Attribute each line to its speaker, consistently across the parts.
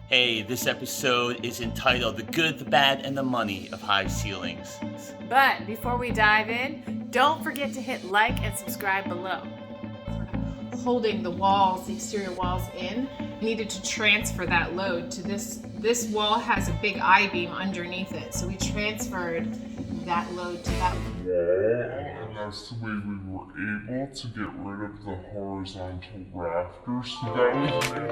Speaker 1: Hey, this episode is entitled The Good, the Bad, and the Money of High Ceilings.
Speaker 2: But before we dive in, don't forget to hit like and subscribe below. Holding the walls, the exterior walls in, needed to transfer that load to this. This wall has a big I-beam underneath it, so we transferred that load to that
Speaker 3: wall, and that's the way we were able to get rid of the horizontal rafters. So that was it.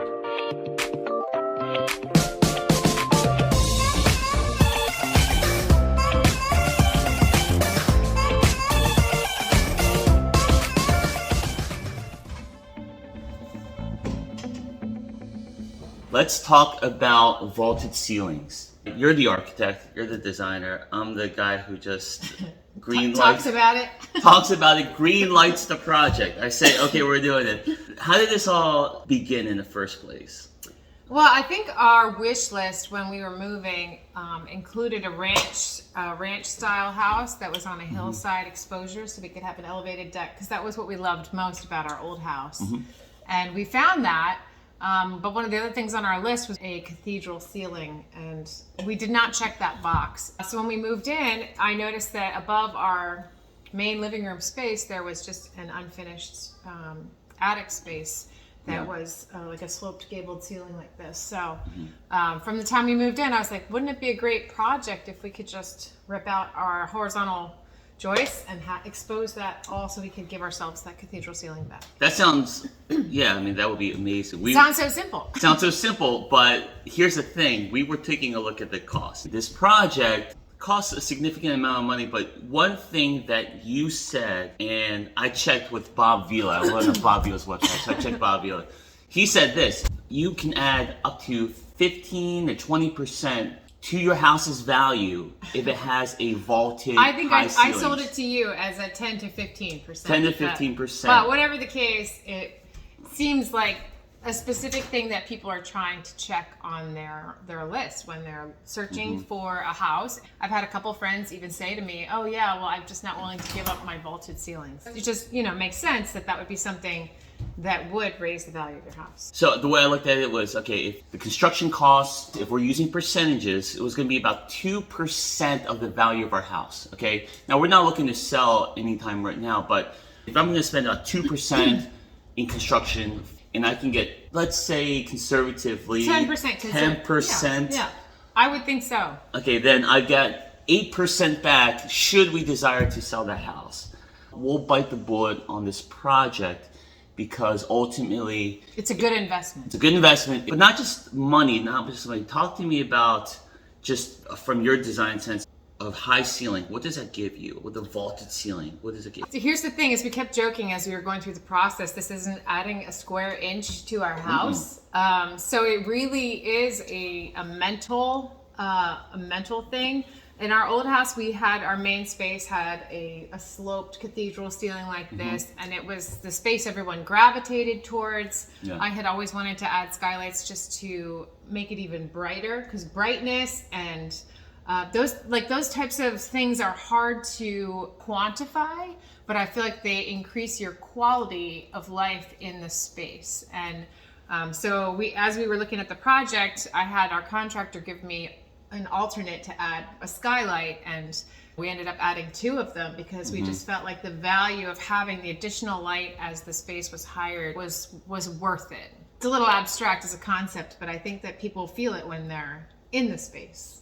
Speaker 1: Let's talk about vaulted ceilings. You're the architect, you're the designer. I'm the guy who just
Speaker 2: talks about it.
Speaker 1: Talks about it, green lights the project. I say, okay, we're doing it. How did this all begin in the first place?
Speaker 2: Well, I think our wish list when we were moving included a ranch style house that was on a hillside exposure, so we could have an elevated deck, because that was what we loved most about our old house. And we found that. But one of the other things on our list was a cathedral ceiling, and we did not check that box. So when we moved in, I noticed that above our main living room space, there was just an unfinished attic space that was like a sloped gabled ceiling like this. So from the time we moved in, I was like, wouldn't it be a great project if we could just rip out our horizontal joists and expose that all so we could give ourselves that cathedral ceiling back.
Speaker 1: That sounds, yeah, I mean, that would be amazing.
Speaker 2: Sounds so simple.
Speaker 1: Sounds so simple, but here's the thing. We were taking a look at the cost. This project costs a significant amount of money, but one thing that you said, and I checked with Bob Vila, I went on Bob Vila's website, so I checked Bob Vila. He said this: you can add up to 15 to 20% to your house's value if it has a vaulted
Speaker 2: I think
Speaker 1: high
Speaker 2: I sold it to you as a 10 to 15%.
Speaker 1: 10 to 15%.
Speaker 2: But whatever the case, it seems like a specific thing that people are trying to check on their list when they're searching for a house. I've had a couple friends even say to me, oh yeah, well, I'm just not willing to give up my vaulted ceilings. It just, makes sense that would be something that would raise the value of your house.
Speaker 1: So the way I looked at it was, okay, if the construction cost, if we're using percentages, it was going to be about 2% of the value of our house, okay? Now, we're not looking to sell anytime right now, but if I'm going to spend about 2% in construction, and I can get, let's say conservatively, 10%.
Speaker 2: Yeah, I would think so.
Speaker 1: Okay, then I get 8% back should we desire to sell that house. We'll bite the bullet on this project, because ultimately
Speaker 2: it's a good investment.
Speaker 1: It's a good investment, but not just money, not just money. Talk to me about, just from your design sense of high ceiling, what does that give you? With the vaulted ceiling, what does it give you?
Speaker 2: So here's the thing, is we kept joking as we were going through the process, this isn't adding a square inch to our house. So it really is a mental thing. In our old house, we had our main space had a sloped cathedral ceiling like this, and it was the space everyone gravitated towards. I had always wanted to add skylights just to make it even brighter, because brightness and those types of things are hard to quantify, but I feel like they increase your quality of life in the space. And so as we were looking at the project, I had our contractor give me an alternate to add a skylight, and we ended up adding 2 of them because we just felt like the value of having the additional light as the space was higher was worth it. It's a little abstract as a concept, but I think that people feel it when they're in the space.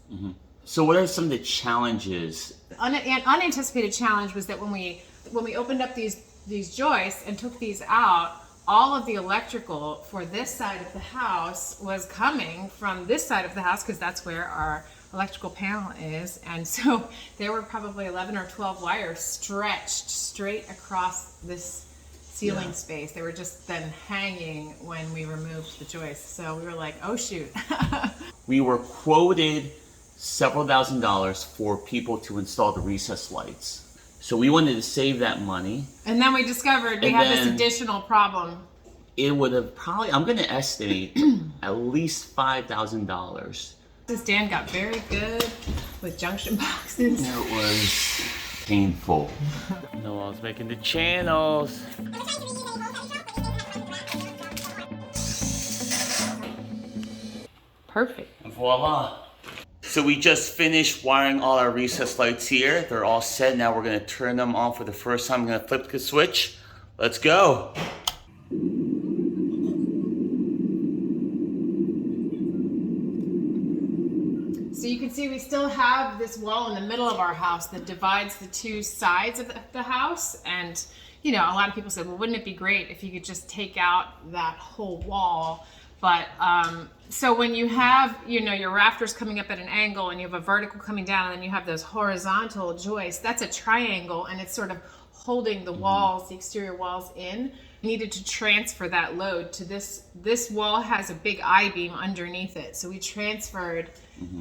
Speaker 1: So what are some of the challenges?
Speaker 2: An unanticipated challenge was that when we opened up these joists and took these out, all of the electrical for this side of the house was coming from this side of the house, because that's where our electrical panel is. And so there were probably 11 or 12 wires stretched straight across this ceiling space. They were just then hanging when we removed the joists. So we were like, oh shoot.
Speaker 1: We were quoted several $1,000s for people to install the recessed lights. So we wanted to save that money.
Speaker 2: And then we discovered we had this additional problem.
Speaker 1: It would have probably, I'm going to estimate, at least $5,000.
Speaker 2: Dan got very good with junction boxes.
Speaker 1: It was painful. Noel's making the channels.
Speaker 2: Perfect.
Speaker 1: And voila. So we just finished wiring all our recessed lights here. They're all set. Now we're gonna turn them on for the first time. I'm gonna flip the switch. Let's go.
Speaker 2: So you can see we still have this wall in the middle of our house that divides the two sides of the house. And, you know, a lot of people said, well, wouldn't it be great if you could just take out that whole wall? But, so when you have, you know, your rafters coming up at an angle and you have a vertical coming down and then you have those horizontal joists, that's a triangle and it's sort of holding the walls, the exterior walls in. Needed to transfer that load to this wall has a big I-beam underneath it. So we transferred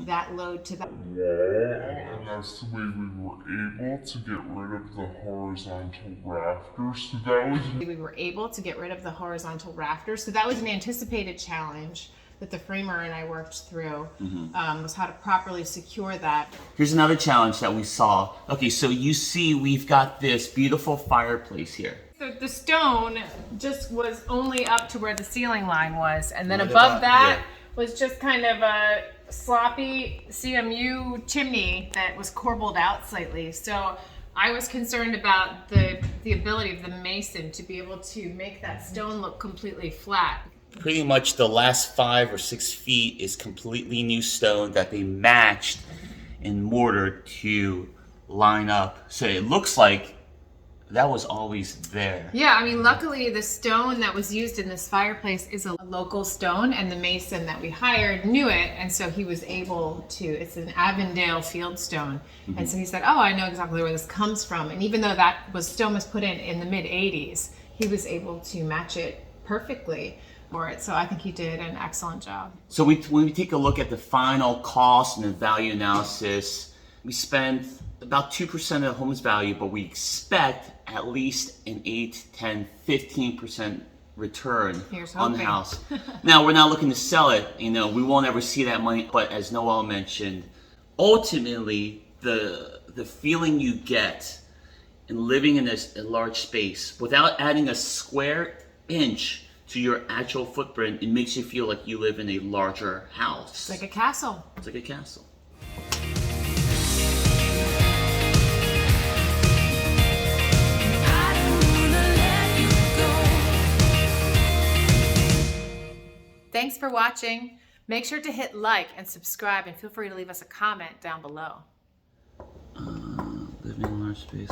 Speaker 2: that load to that
Speaker 3: wall, and that's the way we were able to get rid of the horizontal rafters. So that was
Speaker 2: we were able to get rid of the horizontal rafters. So that was an anticipated challenge that the framer and I worked through, was how to properly secure that.
Speaker 1: Here's another challenge that we saw. Okay, so you see we've got this beautiful fireplace here.
Speaker 2: So the stone just was only up to where the ceiling line was, and then
Speaker 1: Right
Speaker 2: above
Speaker 1: about
Speaker 2: that
Speaker 1: here.
Speaker 2: was just kind of a sloppy CMU chimney that was corbelled out slightly. So I was concerned about the ability of the mason to be able to make that stone look completely flat.
Speaker 1: Pretty much the last 5 or 6 feet is completely new stone that they matched in mortar to line up. So it looks like that was always there.
Speaker 2: Yeah, I mean, luckily the stone that was used in this fireplace is a local stone, and the mason that we hired knew it, and so he was able to, it's an Avondale field stone. And so he said, oh, I know exactly where this comes from. And even though that stone was put in the mid 80s, he was able to match it perfectly for it. So I think he did an excellent job.
Speaker 1: So when we take a look at the final cost and the value analysis, we spent about 2% of the home's value, but we expect at least an 8, 10, 15% return
Speaker 2: Here's
Speaker 1: on the
Speaker 2: hoping.
Speaker 1: house. Now, we're not looking to sell it. You know, we won't ever see that money. But as Noel mentioned, ultimately, the feeling you get in living in a large space without adding a square inch to your actual footprint, it makes you feel like you live in a larger house.
Speaker 2: It's like a castle.
Speaker 1: It's like a castle.
Speaker 2: Thanks for watching. Make sure to hit like and subscribe, and feel free to leave us a comment down below.
Speaker 1: Living in a large space.